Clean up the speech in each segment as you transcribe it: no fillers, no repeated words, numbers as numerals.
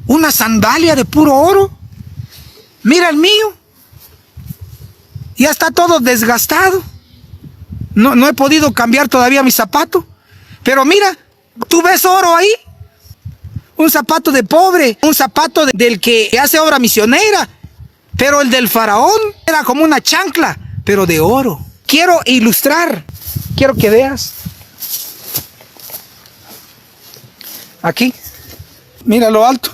una sandalia de puro oro. Mira el mío. Ya está todo desgastado. No he podido cambiar todavía mi zapato. Pero mira, ¿tú ves oro ahí? Un zapato de pobre, un zapato del que hace obra misionera. Pero el del faraón era como una chancla, pero de oro. Quiero ilustrar, quiero que veas. Aquí, mira lo alto.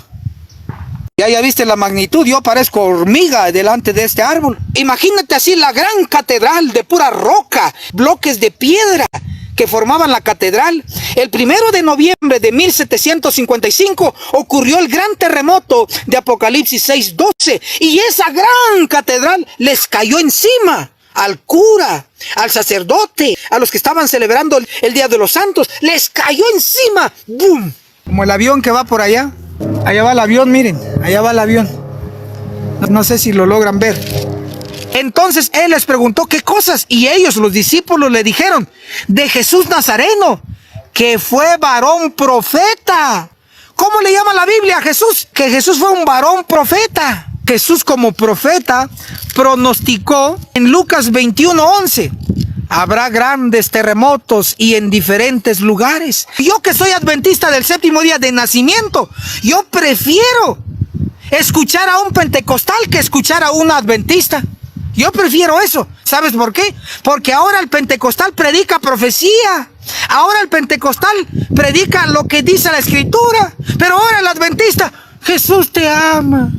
Ya viste la magnitud, yo parezco hormiga delante de este árbol. Imagínate así la gran catedral de pura roca, bloques de piedra que formaban la catedral. El 1 de noviembre de 1755 ocurrió el gran terremoto de Apocalipsis 6:12 y esa gran catedral les cayó encima. Al cura, al sacerdote, a los que estaban celebrando el Día de los Santos, les cayó encima. ¡Bum! Como el avión que va por allá. Allá va el avión, miren, allá va el avión. No sé si lo logran ver. Entonces él les preguntó qué cosas, y ellos, los discípulos, le dijeron de Jesús Nazareno, que fue varón profeta. ¿Cómo le llama la Biblia a Jesús? Que Jesús fue un varón profeta. Jesús como profeta pronosticó en Lucas 21:11. Habrá grandes terremotos y en diferentes lugares. Yo que soy adventista del séptimo día de nacimiento, yo prefiero escuchar a un pentecostal que escuchar a un adventista. Yo prefiero eso. ¿Sabes por qué? Porque ahora el pentecostal predica profecía. Ahora el pentecostal predica lo que dice la escritura. Pero ahora el adventista, Jesús te ama.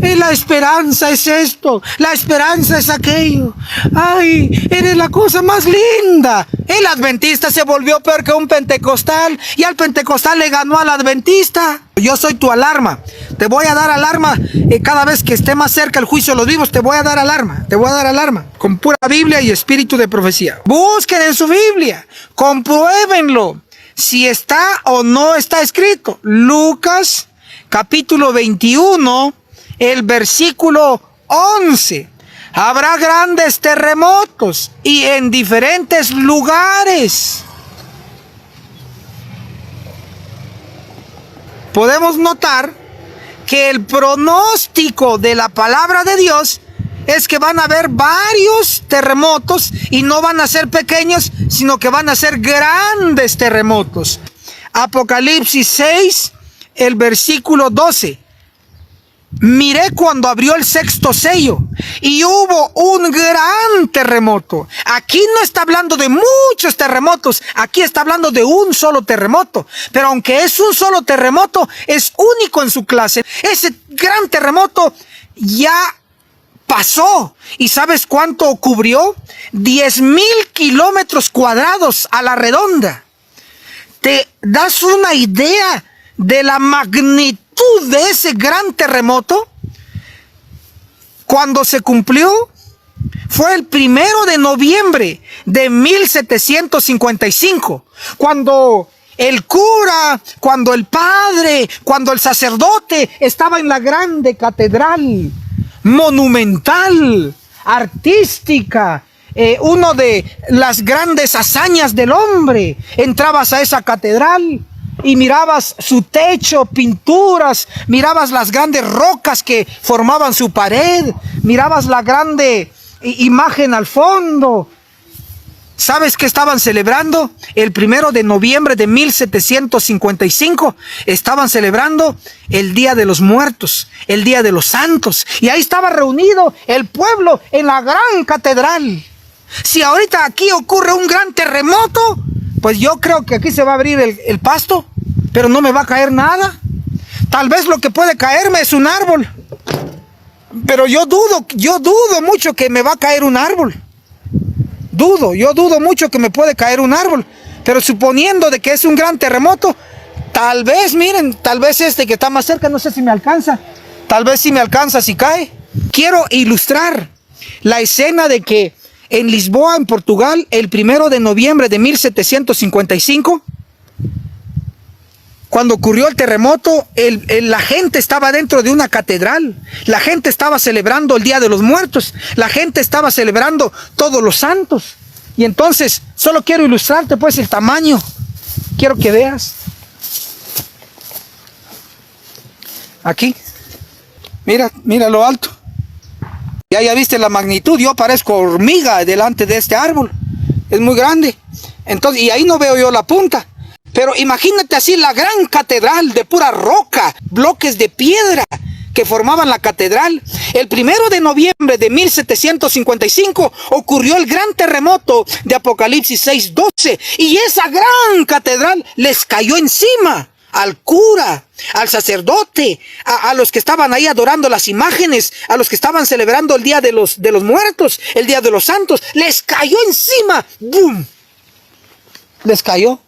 La esperanza es esto, la esperanza es aquello. Ay, eres la cosa más linda. El adventista se volvió peor que un pentecostal y al pentecostal le ganó al adventista. Yo soy tu alarma. Te voy a dar alarma cada vez que esté más cerca el juicio de los vivos. Te voy a dar alarma. Te voy a dar alarma. Con pura Biblia y espíritu de profecía. Busquen en su Biblia. Compruébenlo. Si está o no está escrito. Lucas capítulo 21. El versículo 11. Habrá grandes terremotos y en diferentes lugares. Podemos notar que el pronóstico de la palabra de Dios es que van a haber varios terremotos y no van a ser pequeños, sino que van a ser grandes terremotos. Apocalipsis 6, el versículo 12. Miré cuando abrió el sexto sello y hubo un gran terremoto. Aquí no está hablando de muchos terremotos, aquí está hablando de un solo terremoto. Pero aunque es un solo terremoto, es único en su clase. Ese gran terremoto ya pasó. ¿Y sabes cuánto cubrió? 10,000 kilómetros cuadrados a la redonda. ¿Te das una idea de la magnitud de ese gran terremoto? Cuando se cumplió fue el 1 de noviembre de 1755, cuando el cura, cuando el padre, cuando el sacerdote estaba en la grande catedral, monumental, artística, uno de las grandes hazañas del hombre. Entrabas a esa catedral y mirabas su techo, pinturas, mirabas las grandes rocas que formaban su pared, mirabas la grande imagen al fondo. ¿Sabes qué estaban celebrando? El 1 de noviembre de 1755 estaban celebrando el Día de los Muertos, el Día de los Santos. Y ahí estaba reunido el pueblo en la gran catedral. Si ahorita aquí ocurre un gran terremoto, pues yo creo que aquí se va a abrir el pasto, pero no me va a caer nada. Tal vez lo que puede caerme es un árbol, pero yo dudo mucho que me va a caer un árbol. Yo dudo mucho que me puede caer un árbol, pero suponiendo de que es un gran terremoto, tal vez, miren, tal vez este que está más cerca, no sé si me alcanza, tal vez sí me alcanza si cae. Quiero ilustrar la escena de que en Lisboa, en Portugal, el 1 de noviembre de 1755, cuando ocurrió el terremoto, la gente estaba dentro de una catedral. La gente estaba celebrando el Día de los Muertos. La gente estaba celebrando todos los santos. Y entonces, solo quiero ilustrarte pues el tamaño. Quiero que veas. Aquí. Mira lo alto. Ya viste la magnitud. Yo parezco hormiga delante de este árbol. Es muy grande. Entonces, y ahí no veo yo la punta. Pero imagínate así la gran catedral de pura roca, bloques de piedra que formaban la catedral. El 1 de noviembre de 1755 ocurrió el gran terremoto de Apocalipsis 6:12 y esa gran catedral les cayó encima al cura, al sacerdote, a los que estaban ahí adorando las imágenes, a los que estaban celebrando el Día de los Muertos, el Día de los Santos. Les cayó encima. ¡Bum! Les cayó.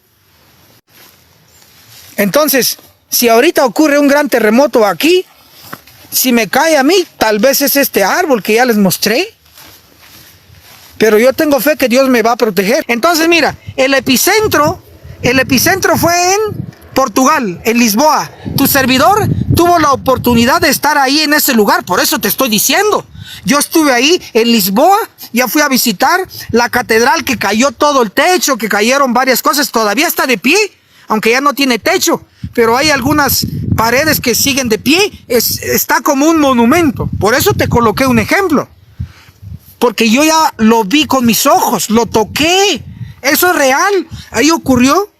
Entonces, si ahorita ocurre un gran terremoto aquí, si me cae a mí, tal vez es este árbol que ya les mostré. Pero yo tengo fe que Dios me va a proteger. Entonces, mira, el epicentro fue en Portugal, en Lisboa. Tu servidor tuvo la oportunidad de estar ahí en ese lugar, por eso te estoy diciendo. Yo estuve ahí en Lisboa, ya fui a visitar la catedral que cayó todo el techo, que cayeron varias cosas, todavía está de pie, aunque ya no tiene techo, pero hay algunas paredes que siguen de pie, está como un monumento. Por eso te coloqué un ejemplo, porque yo ya lo vi con mis ojos, lo toqué, eso es real. Ahí ocurrió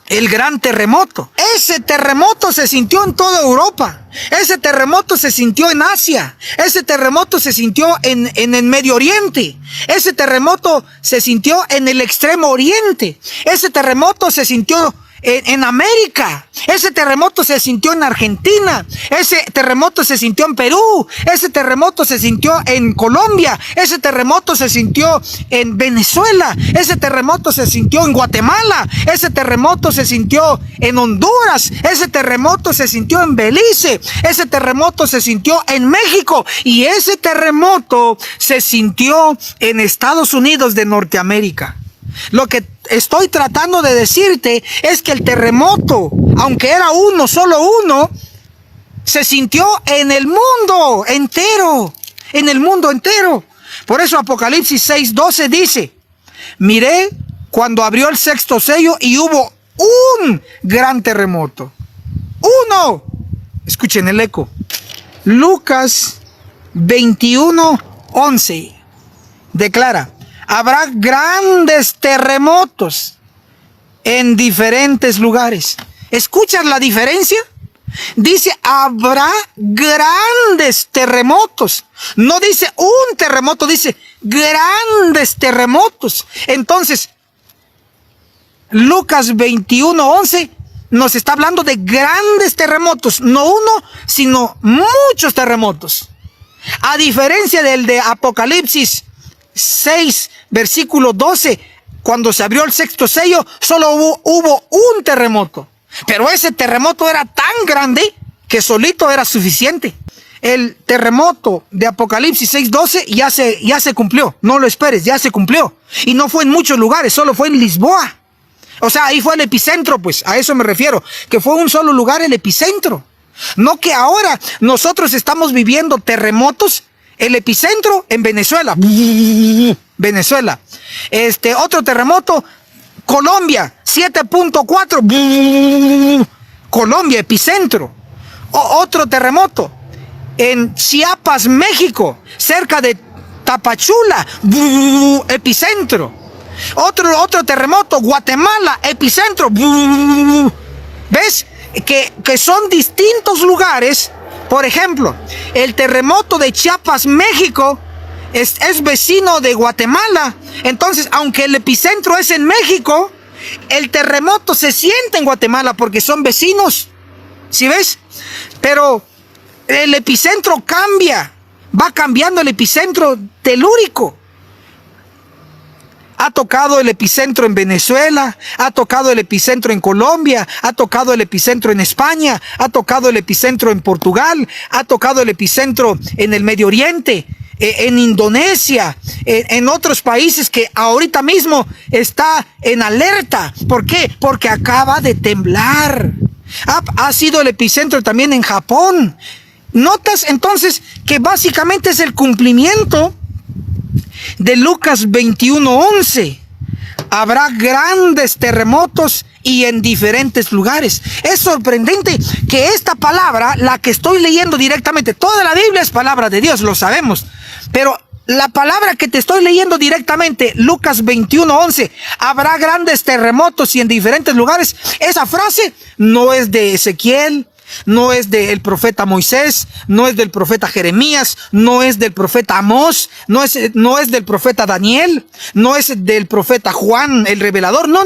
el gran terremoto. Ese terremoto se sintió en toda Europa. Ese terremoto se sintió en Asia. Ese terremoto se sintió en el Medio Oriente. Ese terremoto se sintió en el Extremo Oriente. Ese terremoto se sintió en América. Ese terremoto se sintió en Argentina. Ese terremoto se sintió en Perú. Ese terremoto se sintió en Colombia. Ese terremoto se sintió en Venezuela. Ese terremoto se sintió en Guatemala. Ese terremoto se sintió en Honduras. Ese terremoto se sintió en Belice. Ese terremoto se sintió en México. Y ese terremoto se sintió en Estados Unidos de Norteamérica. Lo que estoy tratando de decirte es que el terremoto, aunque era uno, solo uno, se sintió en el mundo entero, en el mundo entero. Por eso Apocalipsis 6:12 dice: miré cuando abrió el sexto sello y hubo un gran terremoto. ¡Uno! Escuchen el eco. Lucas 21:11 declara: habrá grandes terremotos en diferentes lugares. ¿Escuchas la diferencia? Dice, habrá grandes terremotos. No dice un terremoto, dice grandes terremotos. Entonces, Lucas 21:11 nos está hablando de grandes terremotos. No uno, sino muchos terremotos. A diferencia del de Apocalipsis 6, versículo 12, cuando se abrió el sexto sello, solo hubo un terremoto. Pero ese terremoto era tan grande que solito era suficiente. El terremoto de Apocalipsis 6:12 ya se cumplió. No lo esperes, ya se cumplió. Y no fue en muchos lugares, solo fue en Lisboa. O sea, ahí fue el epicentro, pues, a eso me refiero. Que fue un solo lugar el epicentro. No que ahora nosotros estamos viviendo terremotos. El epicentro en Venezuela. Venezuela. Otro terremoto, Colombia, 7.4. Colombia, epicentro. Otro terremoto en Chiapas, México, cerca de Tapachula, epicentro. Otro terremoto, Guatemala, epicentro. ¿Ves? Que son distintos lugares. Por ejemplo, el terremoto de Chiapas, México, es vecino de Guatemala. Entonces, aunque el epicentro es en México, el terremoto se siente en Guatemala porque son vecinos. ¿Sí ves? Pero el epicentro cambia. Va cambiando el epicentro telúrico. Ha tocado el epicentro en Venezuela, ha tocado el epicentro en Colombia, ha tocado el epicentro en España, ha tocado el epicentro en Portugal, ha tocado el epicentro en el Medio Oriente, en Indonesia, en otros países que ahorita mismo está en alerta. ¿Por qué? Porque acaba de temblar. Ha sido el epicentro también en Japón. Notas entonces que básicamente es el cumplimiento de Lucas 21:11. Habrá grandes terremotos y en diferentes lugares. Es sorprendente que esta palabra, la que estoy leyendo directamente, toda la Biblia es palabra de Dios, lo sabemos, pero la palabra que te estoy leyendo directamente, Lucas 21:11, habrá grandes terremotos y en diferentes lugares. Esa frase no es de Ezequiel, no es del profeta Moisés, no es del profeta Jeremías, no es del profeta Amós, no es del profeta Daniel, no es del profeta Juan el revelador. No.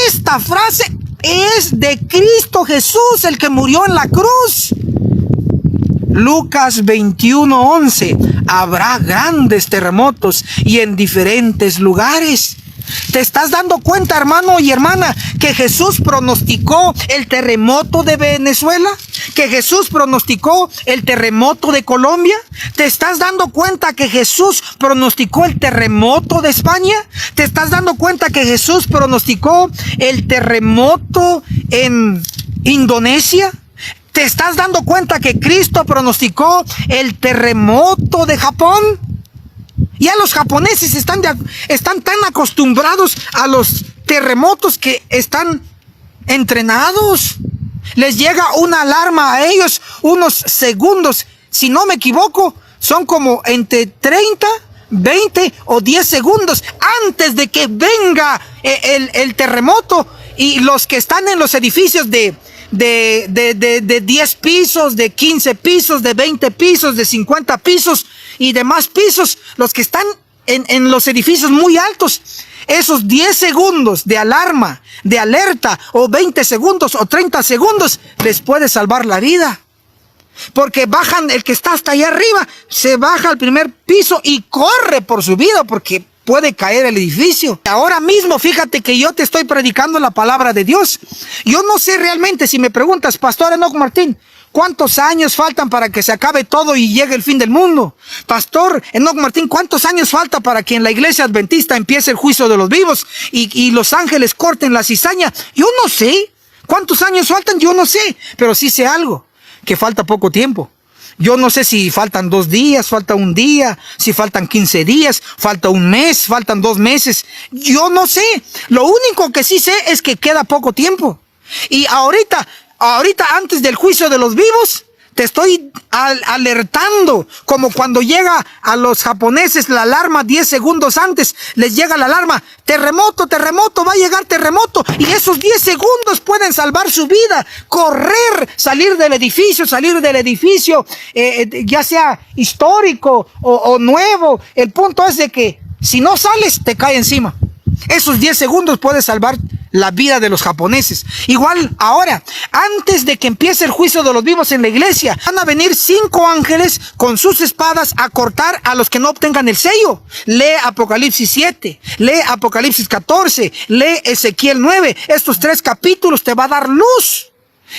Esta frase es de Cristo Jesús, el que murió en la cruz. Lucas 21:11, habrá grandes terremotos y en diferentes lugares. ¿Te estás dando cuenta, hermano y hermana, que Jesús pronosticó el terremoto de Venezuela? ¿Que Jesús pronosticó el terremoto de Colombia? ¿Te estás dando cuenta que Jesús pronosticó el terremoto de España? ¿Te estás dando cuenta que Jesús pronosticó el terremoto en Indonesia? ¿Te estás dando cuenta que Cristo pronosticó el terremoto de Japón? Ya los japoneses están tan acostumbrados a los terremotos que están entrenados. Les llega una alarma a ellos unos segundos. Si no me equivoco, son como entre 30, 20 o 10 segundos antes de que venga el terremoto. Y los que están en los edificios de 10 pisos, de 15 pisos, de 20 pisos, de 50 pisos y demás pisos, los que están en los edificios muy altos, esos 10 segundos de alarma, de alerta, o 20 segundos o 30 segundos, les puede salvar la vida. Porque bajan, el que está hasta allá arriba, se baja al primer piso y corre por su vida, porque puede caer el edificio. Ahora mismo, fíjate que yo te estoy predicando la palabra de Dios. Yo no sé realmente, si me preguntas, Pastor Enoch Martín, ¿cuántos años faltan para que se acabe todo y llegue el fin del mundo? Pastor Enoch Martín, ¿cuántos años falta para que en la iglesia adventista empiece el juicio de los vivos y los ángeles corten la cizaña? Yo no sé. ¿Cuántos años faltan? Yo no sé. Pero sí sé algo, que falta poco tiempo. Yo no sé si faltan 2 días, falta 1 día, si faltan 15 días, falta 1 mes, faltan 2 meses. Yo no sé. Lo único que sí sé es que queda poco tiempo. Y ahorita antes del juicio de los vivos, te estoy alertando, como cuando llega a los japoneses la alarma 10 segundos antes, les llega la alarma, terremoto, va a llegar terremoto, y esos 10 segundos pueden salvar su vida, correr, salir del edificio, ya sea histórico o nuevo. El punto es de que si no sales, te cae encima. Esos 10 segundos puede salvar la vida de los japoneses. Igual ahora, antes de que empiece el juicio de los vivos en la iglesia, van a venir 5 ángeles con sus espadas a cortar a los que no obtengan el sello. Lee Apocalipsis 7, lee Apocalipsis 14, lee Ezequiel 9. Estos 3 capítulos te va a dar luz.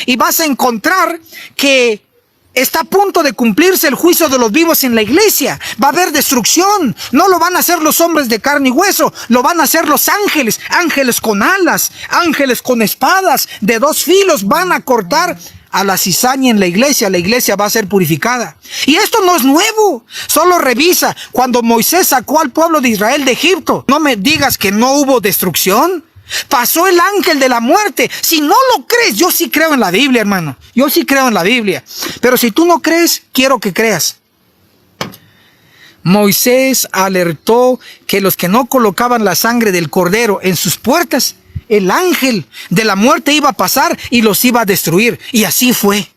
Y vas a encontrar que está a punto de cumplirse el juicio de los vivos en la iglesia. Va a haber destrucción. No lo van a hacer los hombres de carne y hueso, lo van a hacer los ángeles. Ángeles con alas, ángeles con espadas de 2 filos. Van a cortar a la cizaña en la iglesia. La iglesia va a ser purificada. Y esto no es nuevo. Solo revisa cuando Moisés sacó al pueblo de Israel de Egipto. No me digas que no hubo destrucción. Pasó el ángel de la muerte. Si no lo crees, yo sí creo en la Biblia, hermano. Yo sí creo en la Biblia. Pero si tú no crees, quiero que creas. Moisés alertó que los que no colocaban la sangre del cordero en sus puertas, el ángel de la muerte iba a pasar y los iba a destruir. Y así fue.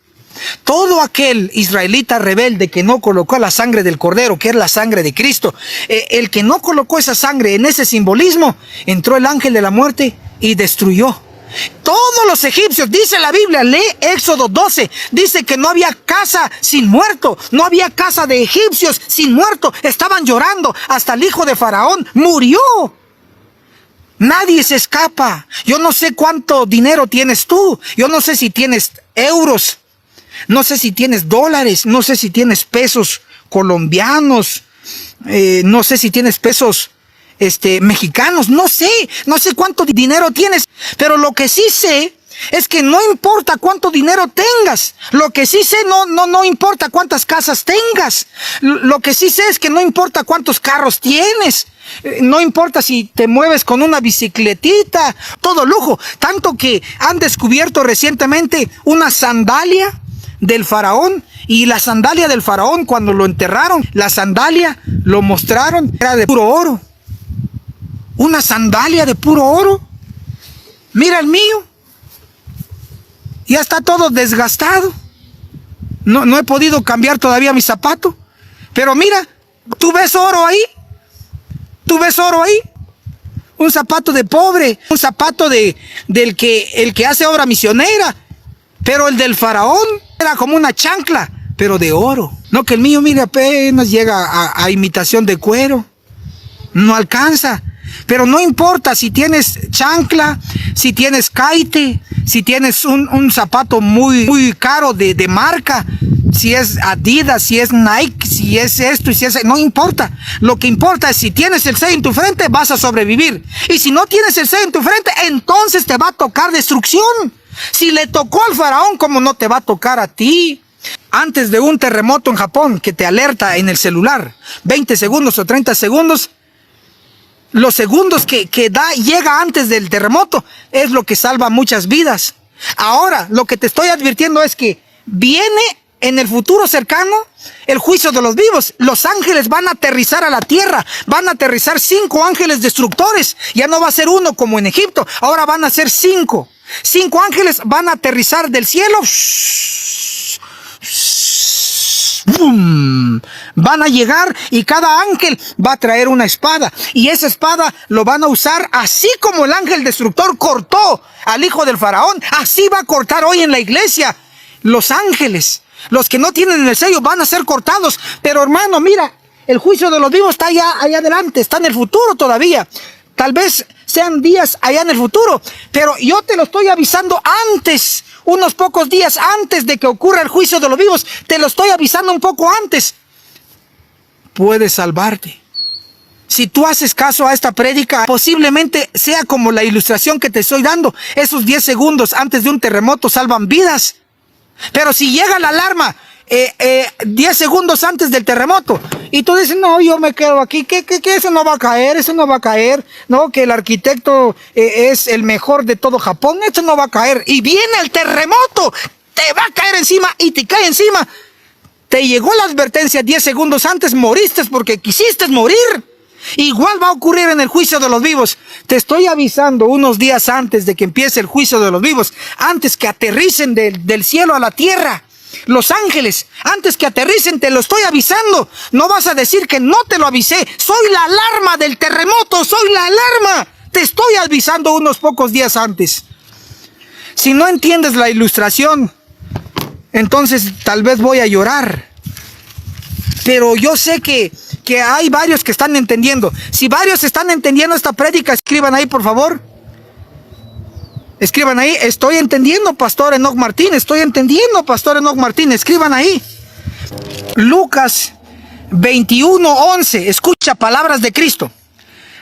Todo aquel israelita rebelde que no colocó la sangre del cordero, que es la sangre de Cristo, el que no colocó esa sangre en ese simbolismo, entró el ángel de la muerte y destruyó. Todos los egipcios, dice la Biblia, lee Éxodo 12, dice que no había casa sin muerto, no había casa de egipcios sin muerto, estaban llorando, hasta el hijo de Faraón murió. Nadie se escapa. Yo no sé cuánto dinero tienes tú, yo no sé si tienes euros, no sé si tienes dólares, no sé si tienes pesos colombianos, no sé si tienes pesos mexicanos, no sé cuánto dinero tienes, pero lo que sí sé es que no importa cuánto dinero tengas, lo que sí sé no importa cuántas casas tengas, lo que sí sé es que no importa cuántos carros tienes, No importa si te mueves con una bicicletita, todo lujo. Tanto que han descubierto recientemente una sandalia del faraón. Y la sandalia del faraón, cuando lo enterraron, la sandalia lo mostraron, era de puro oro. Una sandalia de puro oro. Mira el mío. Ya está todo desgastado. No he podido cambiar todavía mi zapato. Pero mira, ¿tú ves oro ahí? ¿Tú ves oro ahí? Un zapato de pobre, un zapato el que hace obra misionera. Pero el del faraón era como una chancla, pero de oro. No, que el mío, mire, apenas llega a imitación de cuero. No alcanza. Pero no importa si tienes chancla, si tienes caite, si tienes un zapato muy caro de marca, si es Adidas, si es Nike, si es esto y si es... No importa. Lo que importa es si tienes el sello en tu frente, vas a sobrevivir. Y si no tienes el sello en tu frente, entonces te va a tocar destrucción. Si le tocó al faraón, ¿cómo no te va a tocar a ti? Antes de un terremoto en Japón que te alerta en el celular, 20 segundos o 30 segundos, los segundos que llega antes del terremoto es lo que salva muchas vidas. Ahora, lo que te estoy advirtiendo es que viene en el futuro cercano el juicio de los vivos. Los ángeles van a aterrizar a la tierra. Van a aterrizar 5 ángeles destructores. Ya no va a ser uno como en Egipto. Ahora van a ser 5. 5 ángeles van a aterrizar del cielo. ¡Bum! Van a llegar y cada ángel va a traer una espada. Y esa espada lo van a usar así como el ángel destructor cortó al hijo del faraón. Así va a cortar hoy en la iglesia. Los ángeles, los que no tienen el sello, van a ser cortados. Pero hermano, mira, el juicio de los vivos está allá adelante, está en el futuro todavía. Tal vez sean días allá en el futuro, pero yo te lo estoy avisando antes, unos pocos días antes de que ocurra el juicio de los vivos. Te lo estoy avisando un poco antes. Puedes salvarte. Si tú haces caso a esta prédica, posiblemente sea como la ilustración que te estoy dando. Esos 10 segundos antes de un terremoto salvan vidas. Pero si llega la alarma 10 segundos antes del terremoto y tú dices, no, yo me quedo aquí, que eso no va a caer, eso no va a caer, no, que el arquitecto es el mejor de todo Japón, eso no va a caer, y viene el terremoto, te va a caer encima y te cae encima. Te llegó la advertencia 10 segundos antes, moriste porque quisiste morir. Igual va a ocurrir en el juicio de los vivos. Te estoy avisando unos días antes de que empiece el juicio de los vivos, antes que aterricen del cielo a la tierra. Los ángeles, antes que aterricen, te lo estoy avisando. No vas a decir que no te lo avisé. Soy la alarma del terremoto, soy la alarma. Te estoy avisando unos pocos días antes. Si no entiendes la ilustración, entonces tal vez voy a llorar. Pero yo sé que hay varios que están entendiendo. Si varios están entendiendo esta prédica, escriban ahí, por favor. Escriban ahí, estoy entendiendo, Pastor Enoch Martín, estoy entendiendo, Pastor Enoch Martín, escriban ahí. Lucas 21:11, escucha palabras de Cristo.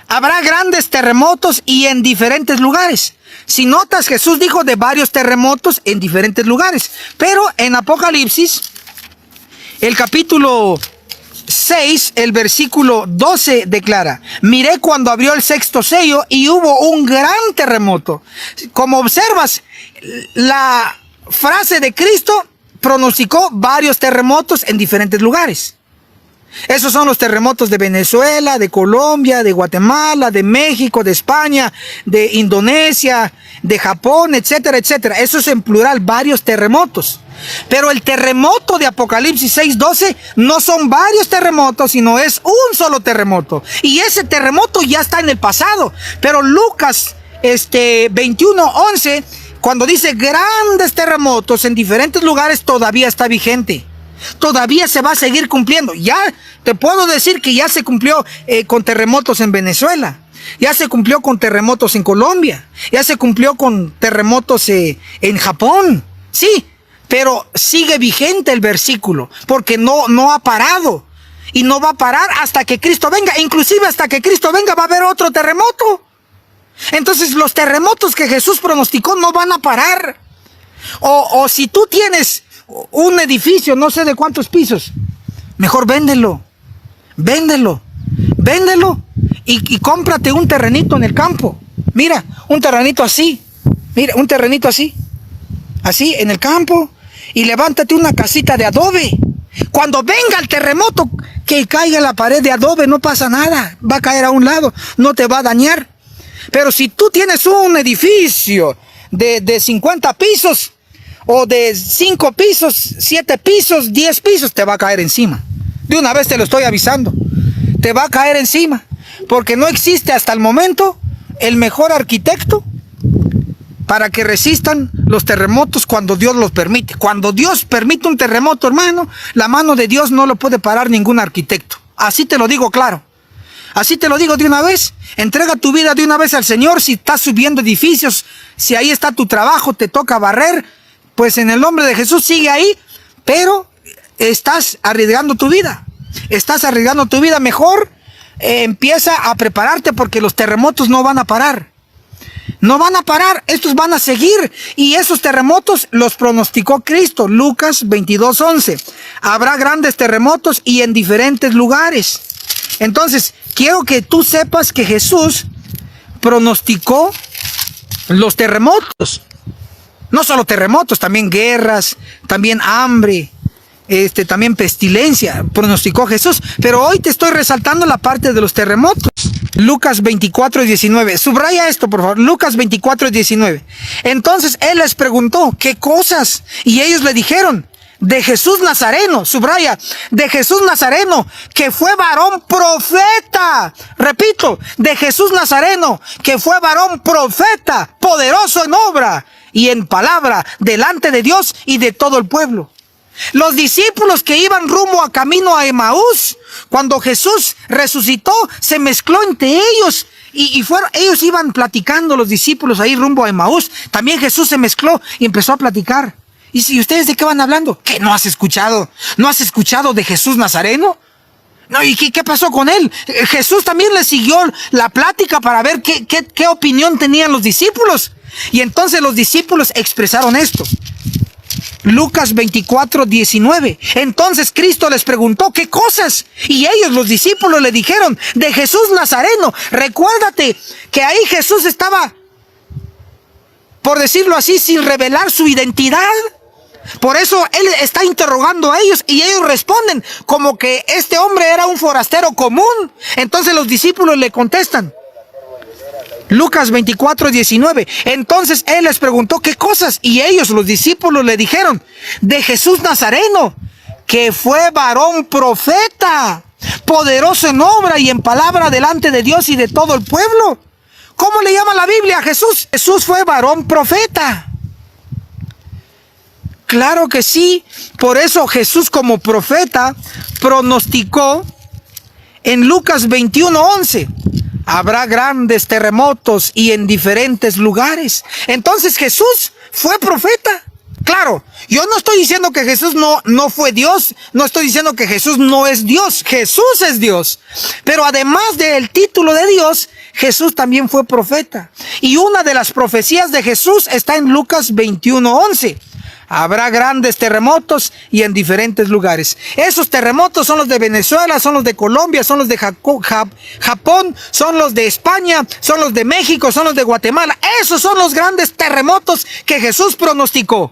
Habrá grandes terremotos y en diferentes lugares. Si notas, Jesús dijo de varios terremotos en diferentes lugares. Pero en Apocalipsis, el capítulo 6, el versículo 12 declara: miré cuando abrió el 6º sello y hubo un gran terremoto. Como observas, la frase de Cristo pronosticó varios terremotos en diferentes lugares. Esos son los terremotos de Venezuela, de Colombia, de Guatemala, de México, de España, de Indonesia, de Japón, etcétera, etcétera. Eso es en plural, varios terremotos. Pero el terremoto de Apocalipsis 6:12 no son varios terremotos, sino es un solo terremoto. Y ese terremoto ya está en el pasado. Pero Lucas 21:11, cuando dice grandes terremotos en diferentes lugares, todavía está vigente. Todavía se va a seguir cumpliendo. Ya te puedo decir que ya se cumplió con terremotos en Venezuela. Ya se cumplió con terremotos en Colombia. Ya se cumplió con terremotos en Japón. Sí, pero sigue vigente el versículo, porque no ha parado. Y no va a parar hasta que Cristo venga. Inclusive hasta que Cristo venga va a haber otro terremoto. Entonces los terremotos que Jesús pronosticó no van a parar. O si tú tienes un edificio, no sé de cuántos pisos, mejor véndelo. Véndelo. Véndelo y cómprate un terrenito en el campo. Mira, un terrenito así. Mira, un terrenito así. Así, en el campo. Y levántate una casita de adobe. Cuando venga el terremoto, que caiga la pared de adobe, no pasa nada. Va a caer a un lado, no te va a dañar. Pero si tú tienes un edificio de 50 pisos, o de 5 pisos, 7 pisos, 10 pisos, te va a caer encima. De una vez te lo estoy avisando. Te va a caer encima. Porque no existe hasta el momento el mejor arquitecto para que resistan los terremotos cuando Dios los permite. Cuando Dios permite un terremoto, hermano, la mano de Dios no lo puede parar ningún arquitecto. Así te lo digo claro. Así te lo digo de una vez. Entrega tu vida de una vez al Señor. Si estás subiendo edificios, si ahí está tu trabajo, te toca barrer, pues en el nombre de Jesús sigue ahí, pero estás arriesgando tu vida. Estás arriesgando tu vida. Mejor empieza a prepararte, porque los terremotos no van a parar. No van a parar, estos van a seguir. Y esos terremotos los pronosticó Cristo. Lucas 22:11. Habrá grandes terremotos y en diferentes lugares. Entonces, quiero que tú sepas que Jesús pronosticó los terremotos. No solo terremotos, también guerras, también hambre, también pestilencia, pronosticó Jesús. Pero hoy te estoy resaltando la parte de los terremotos. Lucas 24:19. Subraya esto, por favor. Lucas 24:19. Entonces él les preguntó, ¿qué cosas? Y ellos le dijeron, de Jesús Nazareno. Subraya, de Jesús Nazareno, que fue varón profeta. Repito, de Jesús Nazareno, que fue varón profeta, poderoso en obra y en palabra, delante de Dios y de todo el pueblo. Los discípulos que iban rumbo a camino a Emaús, cuando Jesús resucitó, se mezcló entre ellos y ellos iban platicando, los discípulos ahí rumbo a Emaús. También Jesús se mezcló y empezó a platicar. ¿Y si ustedes de qué van hablando? ¿Qué no has escuchado? ¿No has escuchado de Jesús Nazareno? No, ¿y qué pasó con él? Jesús también le siguió la plática para ver qué opinión tenían los discípulos. Y entonces los discípulos expresaron esto. Lucas 24:19. Entonces Cristo les preguntó, ¿qué cosas? Y ellos, los discípulos, le dijeron, de Jesús Nazareno. Recuérdate que ahí Jesús estaba, por decirlo así, sin revelar su identidad. Por eso él está interrogando a ellos y ellos responden como que este hombre era un forastero común. Entonces los discípulos le contestan. Lucas 24:19. Entonces él les preguntó, ¿qué cosas? Y ellos, los discípulos, le dijeron, de Jesús Nazareno, que fue varón profeta, poderoso en obra y en palabra delante de Dios y de todo el pueblo. ¿Cómo le llama la Biblia a Jesús? Jesús fue varón profeta. Claro que sí. Por eso Jesús, como profeta, pronosticó en Lucas 21:11. Habrá grandes terremotos y en diferentes lugares. Entonces Jesús fue profeta. Claro, yo no estoy diciendo que Jesús no fue Dios. No estoy diciendo que Jesús no es Dios. Jesús es Dios. Pero además del título de Dios, Jesús también fue profeta. Y una de las profecías de Jesús está en Lucas 21:11. Habrá grandes terremotos y en diferentes lugares. Esos terremotos son los de Venezuela, son los de Colombia, son los de Japón, son los de España, son los de México, son los de Guatemala. Esos son los grandes terremotos que Jesús pronosticó.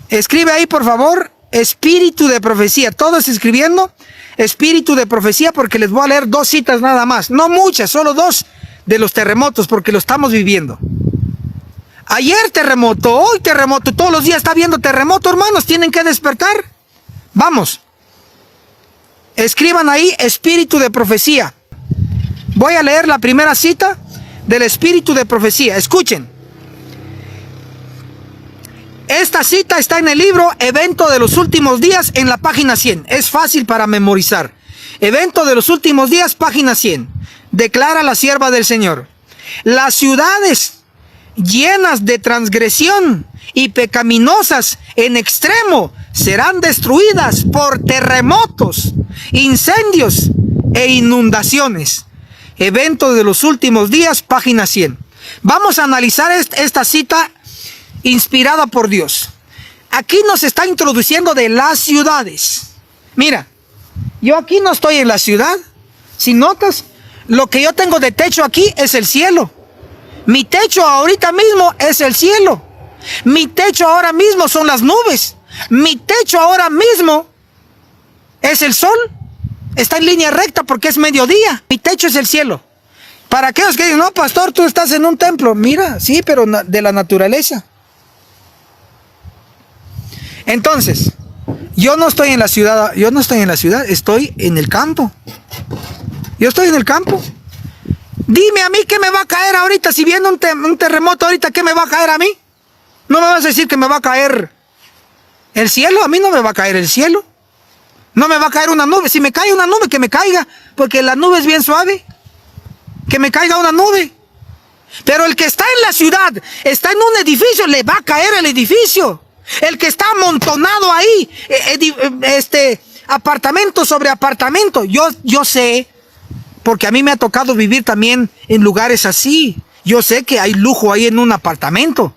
Escribe ahí, por favor, espíritu de profecía. Todos escribiendo espíritu de profecía, porque les voy a leer 2 citas nada más. No muchas, solo 2 de los terremotos, porque lo estamos viviendo. Ayer terremoto, hoy terremoto, todos los días está habiendo terremoto, hermanos, tienen que despertar. Vamos. Escriban ahí espíritu de profecía. Voy a leer la primera cita del espíritu de profecía. Escuchen. Esta cita está en el libro Evento de los Últimos Días, en la página 100. Es fácil para memorizar. Evento de los Últimos Días, página 100. Declara la sierva del Señor. Las ciudades llenas de transgresión y pecaminosas en extremo serán destruidas por terremotos, incendios e inundaciones. Evento de los Últimos Días, página 100. Vamos a analizar esta cita inspirada por Dios. Aquí nos está introduciendo de las ciudades. Mira, yo aquí no estoy en la ciudad, Si notas, lo que yo tengo de techo aquí es el cielo. Mi techo ahorita mismo es el cielo. Mi techo ahora mismo son las nubes. Mi techo ahora mismo es el sol. Está en línea recta porque es mediodía. Mi techo es el cielo. Para aquellos que dicen, no, pastor, tú estás en un templo. Mira, sí, pero de la naturaleza. Entonces, yo no estoy en la ciudad, estoy en el campo. Yo estoy en el campo. Dime a mí qué me va a caer ahorita, si viene un terremoto ahorita, ¿qué me va a caer a mí? No me vas a decir que me va a caer el cielo, a mí no me va a caer el cielo. No me va a caer una nube, si me cae una nube, que me caiga, porque la nube es bien suave. Que me caiga una nube. Pero el que está en la ciudad, está en un edificio, le va a caer el edificio. El que está amontonado ahí, apartamento sobre apartamento. Yo sé, porque a mí me ha tocado vivir también en lugares así. Yo sé que hay lujo ahí en un apartamento.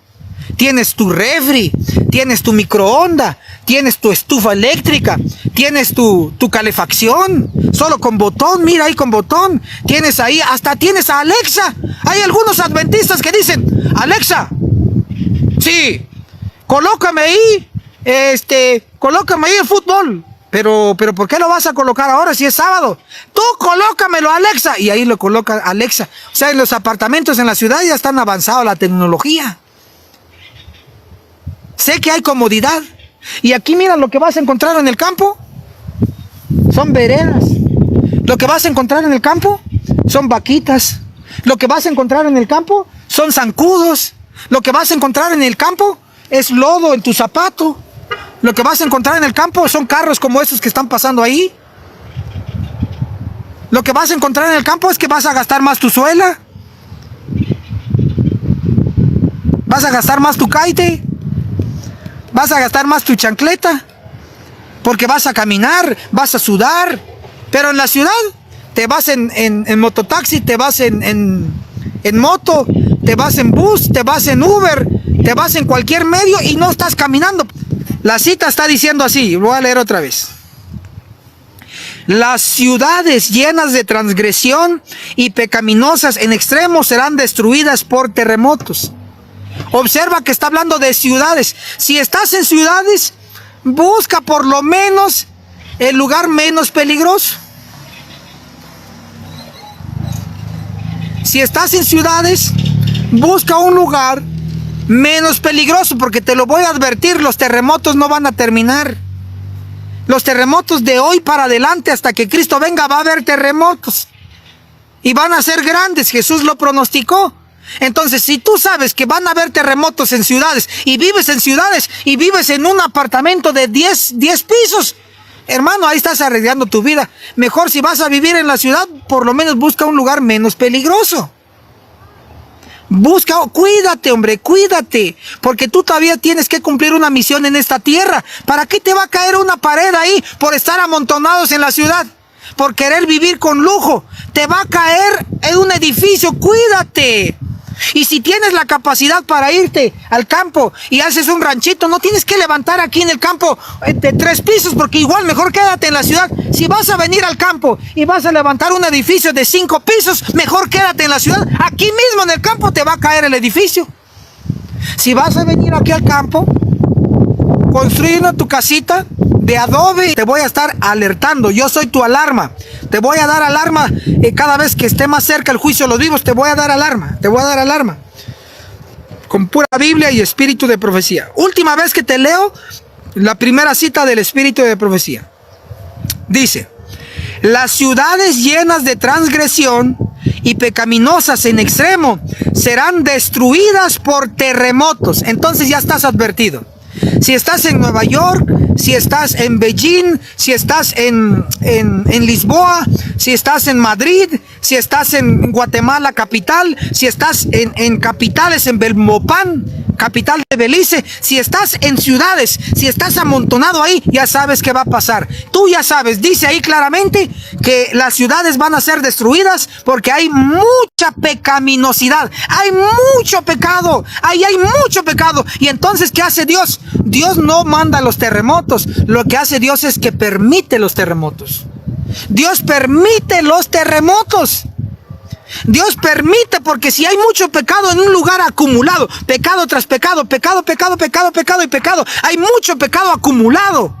Tienes tu refri, tienes tu microondas, tienes tu estufa eléctrica, tienes tu calefacción, solo con botón, mira ahí con botón. Tienes ahí, hasta tienes a Alexa. Hay algunos adventistas que dicen, Alexa, sí, colócame ahí el fútbol. Pero ¿por qué lo vas a colocar ahora si es sábado? Tú colócamelo, Alexa. Y ahí lo coloca Alexa. O sea, en los apartamentos en la ciudad ya están avanzados la tecnología. Sé que hay comodidad. Y aquí mira lo que vas a encontrar en el campo. Son veredas. Lo que vas a encontrar en el campo son vaquitas. Lo que vas a encontrar en el campo son zancudos. Lo que vas a encontrar en el campo es lodo en tu zapato. Lo que vas a encontrar en el campo son carros como esos que están pasando ahí. Lo que vas a encontrar en el campo es que vas a gastar más tu suela. Vas a gastar más tu caite. Vas a gastar más tu chancleta. Porque vas a caminar, vas a sudar. Pero en la ciudad te vas en mototaxi, te vas en moto, te vas en bus, te vas en Uber, te vas en cualquier medio y no estás caminando. La cita está diciendo así, voy a leer otra vez. Las ciudades llenas de transgresión y pecaminosas en extremo serán destruidas por terremotos. Observa que está hablando de ciudades. Si estás en ciudades, busca por lo menos el lugar menos peligroso. Si estás en ciudades, busca un lugar menos peligroso, porque te lo voy a advertir, los terremotos no van a terminar. Los terremotos de hoy para adelante, hasta que Cristo venga, va a haber terremotos. Y van a ser grandes, Jesús lo pronosticó. Entonces, si tú sabes que van a haber terremotos en ciudades, y vives en ciudades, y vives en un apartamento de 10 pisos, hermano, ahí estás arriesgando tu vida. Mejor, si vas a vivir en la ciudad, por lo menos busca un lugar menos peligroso. Busca, cuídate, hombre, cuídate, porque tú todavía tienes que cumplir una misión en esta tierra. ¿Para qué te va a caer una pared ahí por estar amontonados en la ciudad? Por querer vivir con lujo. Te va a caer en un edificio, cuídate. Y si tienes la capacidad para irte al campo y haces un ranchito, no tienes que levantar aquí en el campo de 3 pisos, porque igual mejor quédate en la ciudad. Si vas a venir al campo y vas a levantar un edificio de 5 pisos, mejor quédate en la ciudad. Aquí mismo en el campo te va a caer el edificio. Si vas a venir aquí al campo, construyendo tu casita de adobe, te voy a estar alertando. Yo soy tu alarma. Te voy a dar alarma cada vez que esté más cerca el juicio de los vivos. Te voy a dar alarma. Te voy a dar alarma. Con pura Biblia y espíritu de profecía. Última vez que te leo la primera cita del espíritu de profecía. Dice: las ciudades llenas de transgresión y pecaminosas en extremo serán destruidas por terremotos. Entonces ya estás advertido. Si estás en Nueva York, si estás en Beijing, si estás en Lisboa, si estás en Madrid, si estás en Guatemala capital, si estás en capitales, en Belmopán, capital de Belice, si estás en ciudades, si estás amontonado ahí, ya sabes qué va a pasar. Tú ya sabes, dice ahí claramente que las ciudades van a ser destruidas porque hay mucha pecaminosidad, hay mucho pecado, ahí hay mucho pecado. Y entonces, ¿qué hace Dios? Dios no manda los terremotos, lo que hace Dios es que permite los terremotos. Dios permite los terremotos. Dios permite, porque si hay mucho pecado en un lugar acumulado, pecado tras pecado, pecado, pecado, pecado, pecado y pecado, hay mucho pecado acumulado.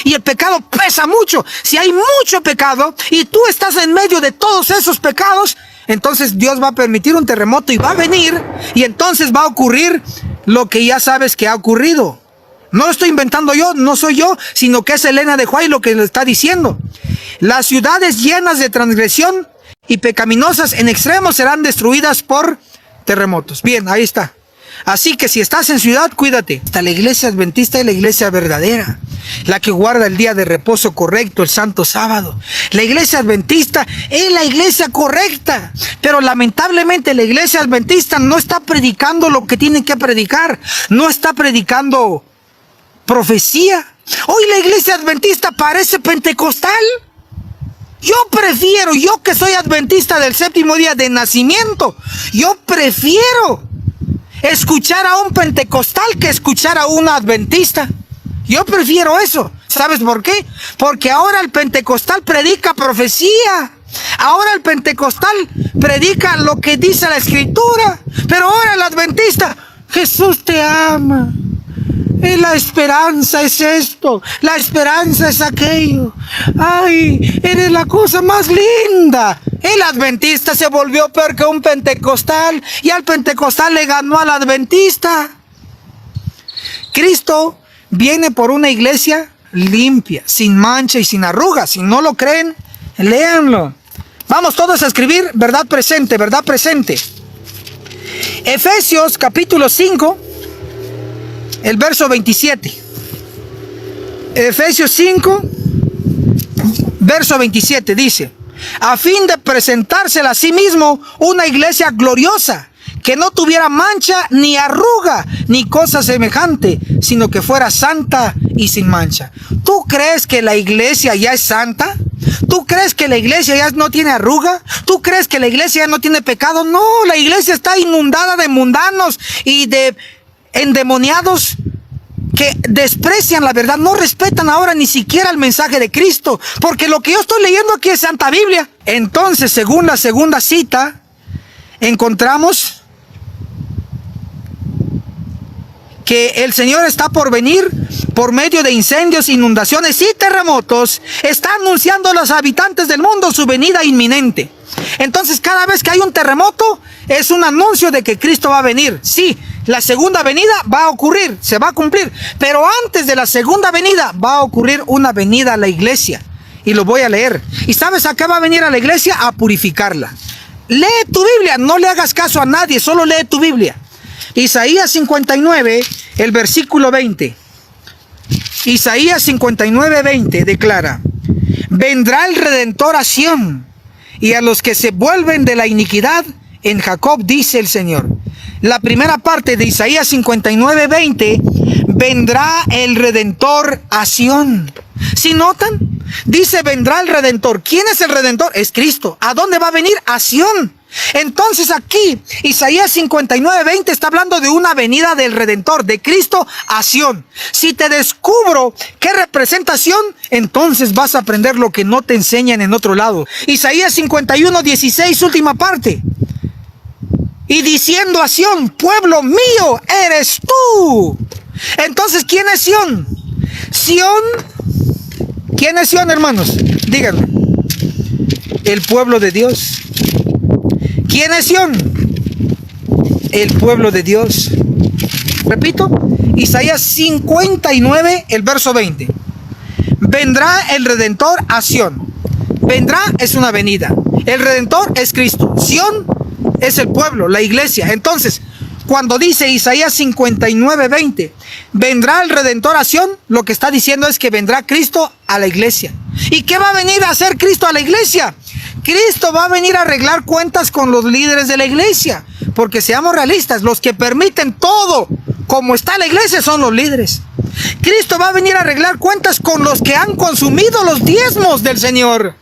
Y el pecado pesa mucho. Si hay mucho pecado y tú estás en medio de todos esos pecados, entonces Dios va a permitir un terremoto y va a venir, y entonces va a ocurrir lo que ya sabes que ha ocurrido. No lo estoy inventando yo, no soy yo, sino que es Elena de White lo que le está diciendo. Las ciudades llenas de transgresión y pecaminosas en extremo serán destruidas por terremotos. Bien, ahí está. Así que si estás en ciudad, cuídate. Está la iglesia adventista y la iglesia verdadera, la que guarda el día de reposo correcto, el santo sábado. La iglesia adventista es la iglesia correcta, pero lamentablemente la iglesia adventista no está predicando lo que tiene que predicar, no está predicando profecía. Hoy la iglesia adventista parece pentecostal. Yo que soy adventista del séptimo día de nacimiento, yo prefiero escuchar a un pentecostal que escuchar a un adventista. Yo prefiero eso. ¿Sabes por qué? Porque ahora el pentecostal predica profecía. Ahora el pentecostal predica lo que dice la escritura. Pero ahora el adventista, Jesús te ama. La esperanza es esto, la esperanza es aquello. Ay, eres la cosa más linda. El adventista se volvió peor que un pentecostal, y al pentecostal le ganó al adventista. Cristo viene por una iglesia limpia, sin mancha y sin arrugas. Si no lo creen, léanlo. Vamos todos a escribir verdad presente, verdad presente. Efesios capítulo 5. El verso 27. Efesios 5, verso 27 dice: a fin de presentársela a sí mismo una iglesia gloriosa, que no tuviera mancha, ni arruga, ni cosa semejante, sino que fuera santa y sin mancha. ¿Tú crees que la iglesia ya es santa? ¿Tú crees que la iglesia ya no tiene arruga? ¿Tú crees que la iglesia ya no tiene pecado? No, la iglesia está inundada de mundanos y de endemoniados que desprecian la verdad, no respetan ahora ni siquiera el mensaje de Cristo, porque lo que yo estoy leyendo aquí es Santa Biblia. Entonces, según la segunda cita, encontramos que el Señor está por venir por medio de incendios, inundaciones y terremotos. Está anunciando a los habitantes del mundo su venida inminente. Entonces, cada vez que hay un terremoto, es un anuncio de que Cristo va a venir. Sí, la segunda venida va a ocurrir, se va a cumplir. Pero antes de la segunda venida va a ocurrir una venida a la iglesia. Y lo voy a leer. ¿Y sabes a qué va a venir a la iglesia? A purificarla. Lee tu Biblia, no le hagas caso a nadie, solo lee tu Biblia. Isaías 59, el versículo 20. Isaías 59, 20 declara: vendrá el Redentor a Sión, y a los que se vuelven de la iniquidad en Jacob, dice el Señor. La primera parte de Isaías 59, 20, vendrá el Redentor a Sión. ¿Sí notan? Dice, vendrá el Redentor. ¿Quién es el Redentor? Es Cristo. ¿A dónde va a venir? A Sión. Entonces aquí, Isaías 59, 20 está hablando de una venida del Redentor, de Cristo a Sión. Si te descubro qué representación, entonces vas a aprender lo que no te enseñan en otro lado. Isaías 51, 16, última parte. Y diciendo a Sión, pueblo mío eres tú. Entonces, ¿quién es Sión? Sión, ¿quién es Sión, hermanos? Díganme. El pueblo de Dios. ¿Quién es Sión? El pueblo de Dios. Repito, Isaías 59, el verso 20. Vendrá el Redentor a Sión. Vendrá es una venida. El Redentor es Cristo. Sión es el pueblo, la iglesia. Entonces, cuando dice Isaías 59, 20, vendrá el Redentor a Sión, lo que está diciendo es que vendrá Cristo a la iglesia. ¿Y qué va a venir a hacer Cristo a la iglesia? Cristo va a venir a arreglar cuentas con los líderes de la iglesia. Porque seamos realistas, los que permiten todo como está la iglesia son los líderes. Cristo va a venir a arreglar cuentas con los que han consumido los diezmos del Señor.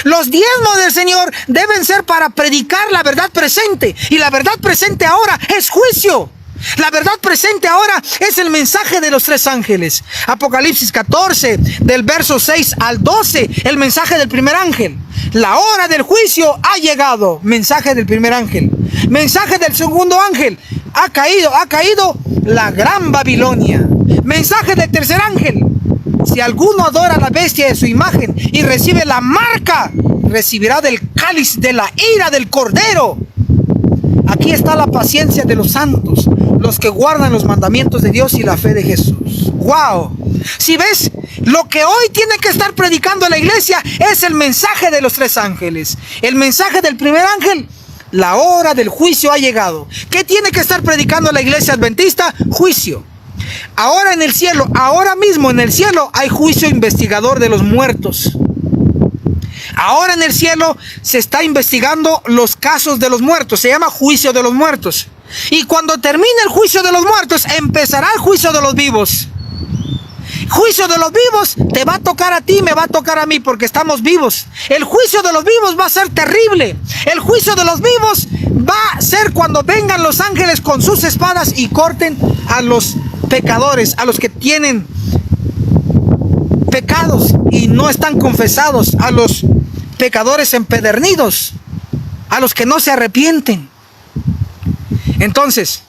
Los diezmos del Señor deben ser para predicar la verdad presente. Y la verdad presente ahora es juicio. La verdad presente ahora es el mensaje de los tres ángeles. Apocalipsis 14, del verso 6 al 12, el mensaje del primer ángel. La hora del juicio ha llegado. Mensaje del primer ángel. Mensaje del segundo ángel. Ha caído la gran Babilonia. Mensaje del tercer ángel. Si alguno adora a la bestia de su imagen y recibe la marca, recibirá del cáliz de la ira del Cordero. Aquí está la paciencia de los santos, los que guardan los mandamientos de Dios y la fe de Jesús. ¡Wow! Si ves, lo que hoy tiene que estar predicando la iglesia es el mensaje de los tres ángeles. El mensaje del primer ángel: la hora del juicio ha llegado. ¿Qué tiene que estar predicando la iglesia adventista? Juicio. Ahora en el cielo, ahora mismo en el cielo, hay juicio investigador de los muertos. Ahora en el cielo se está investigando los casos de los muertos. Se llama juicio de los muertos. Y cuando termine el juicio de los muertos, empezará el juicio de los vivos. Juicio de los vivos te va a tocar a ti, me va a tocar a mí, porque estamos vivos. El juicio de los vivos va a ser terrible. El juicio de los vivos va a ser cuando vengan los ángeles con sus espadas y corten a los pecadores, a los que tienen pecados y no están confesados, a los pecadores empedernidos, a los que no se arrepienten. Entonces,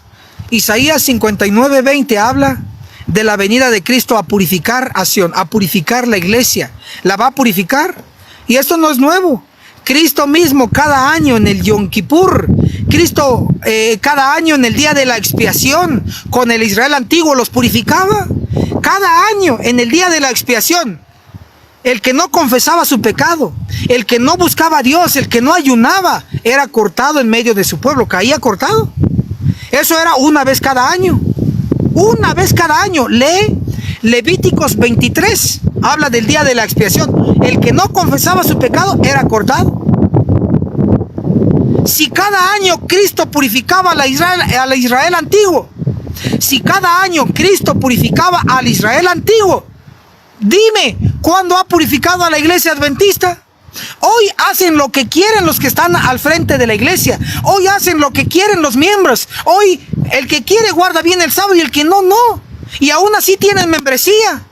Isaías 59:20 habla de la venida de Cristo a purificar a Sion, a purificar la iglesia. La va a purificar. Y esto no es nuevo. Cristo mismo cada año en el Yom Kippur, Cristo cada año en el día de la expiación, con el Israel antiguo los purificaba. Cada año en el día de la expiación, el que no confesaba su pecado, el que no buscaba a Dios, el que no ayunaba, era cortado en medio de su pueblo, caía cortado. Eso era una vez cada año. Una vez cada año. Lee Levíticos 23, habla del día de la expiación. El que no confesaba su pecado era cortado. Si cada año Cristo purificaba al Israel antiguo, si cada año Cristo purificaba al Israel antiguo, dime, ¿cuándo ha purificado a la iglesia adventista? Hoy hacen lo que quieren los que están al frente de la iglesia. Hoy hacen lo que quieren los miembros. Hoy el que quiere guarda bien el sábado y el que no, no. Y aún así tienen membresía.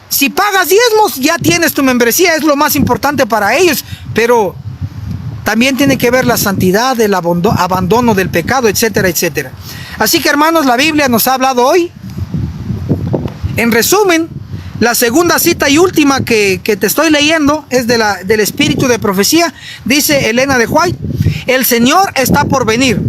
Si pagas diezmos, ya tienes tu membresía. Es lo más importante para ellos. Pero también tiene que ver la santidad, el abandono del pecado, etcétera, etcétera. Así que, hermanos, la Biblia nos ha hablado hoy. En resumen, la segunda cita y última que te estoy leyendo es del espíritu de profecía. Dice Elena de White: el Señor está por venir.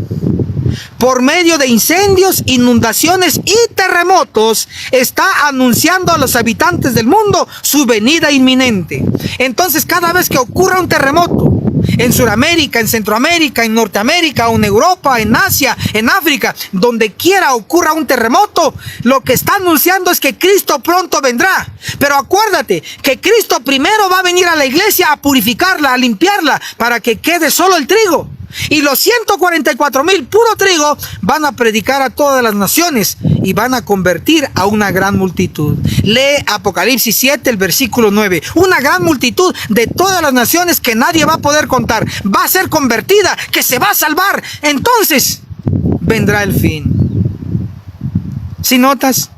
Por medio de incendios, inundaciones y terremotos, está anunciando a los habitantes del mundo su venida inminente. Entonces, cada vez que ocurra un terremoto, en Sudamérica, en Centroamérica, en Norteamérica, o en Europa, en Asia, en África, donde quiera ocurra un terremoto, lo que está anunciando es que Cristo pronto vendrá. Pero acuérdate que Cristo primero va a venir a la iglesia a purificarla, a limpiarla, para que quede solo el trigo. Y los 144,000 puro trigo van a predicar a todas las naciones y van a convertir a una gran multitud. Lee Apocalipsis 7, el versículo 9. Una gran multitud de todas las naciones que nadie va a poder contar. Va a ser convertida, que se va a salvar. Entonces vendrá el fin. Si notas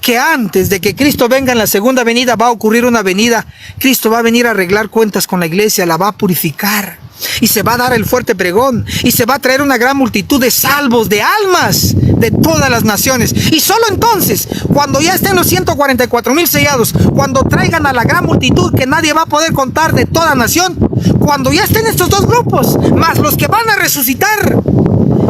que antes de que Cristo venga en la segunda venida va a ocurrir una venida, Cristo va a venir a arreglar cuentas con la iglesia, la va a purificar. Y se va a dar el fuerte pregón. Y se va a traer una gran multitud de salvos, de almas, de todas las naciones. Y solo entonces, cuando ya estén los 144,000 sellados, cuando traigan a la gran multitud que nadie va a poder contar de toda nación, cuando ya estén estos dos grupos, más los que van a resucitar,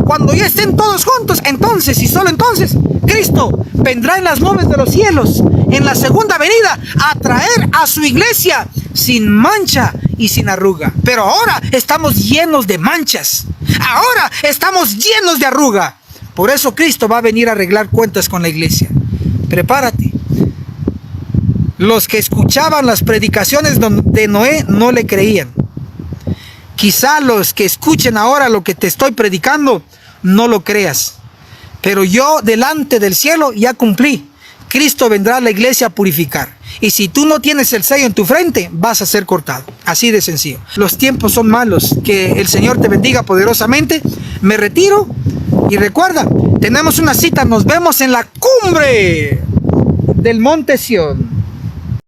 cuando ya estén todos juntos, entonces y solo entonces, Cristo vendrá en las nubes de los cielos, en la segunda venida, a traer a su iglesia sin mancha y sin arruga. Pero ahora estamos llenos de manchas. Ahora estamos llenos de arruga. Por eso Cristo va a venir a arreglar cuentas con la iglesia. Prepárate. Los que escuchaban las predicaciones de Noé no le creían. Quizá los que escuchen ahora lo que te estoy predicando no lo creas. Pero yo delante del cielo ya cumplí. Cristo vendrá a la iglesia a purificar. Y si tú no tienes el sello en tu frente, vas a ser cortado. Así de sencillo. Los tiempos son malos. Que el Señor te bendiga poderosamente. Me retiro Y recuerda, tenemos una cita, nos vemos en la cumbre del Monte Sión.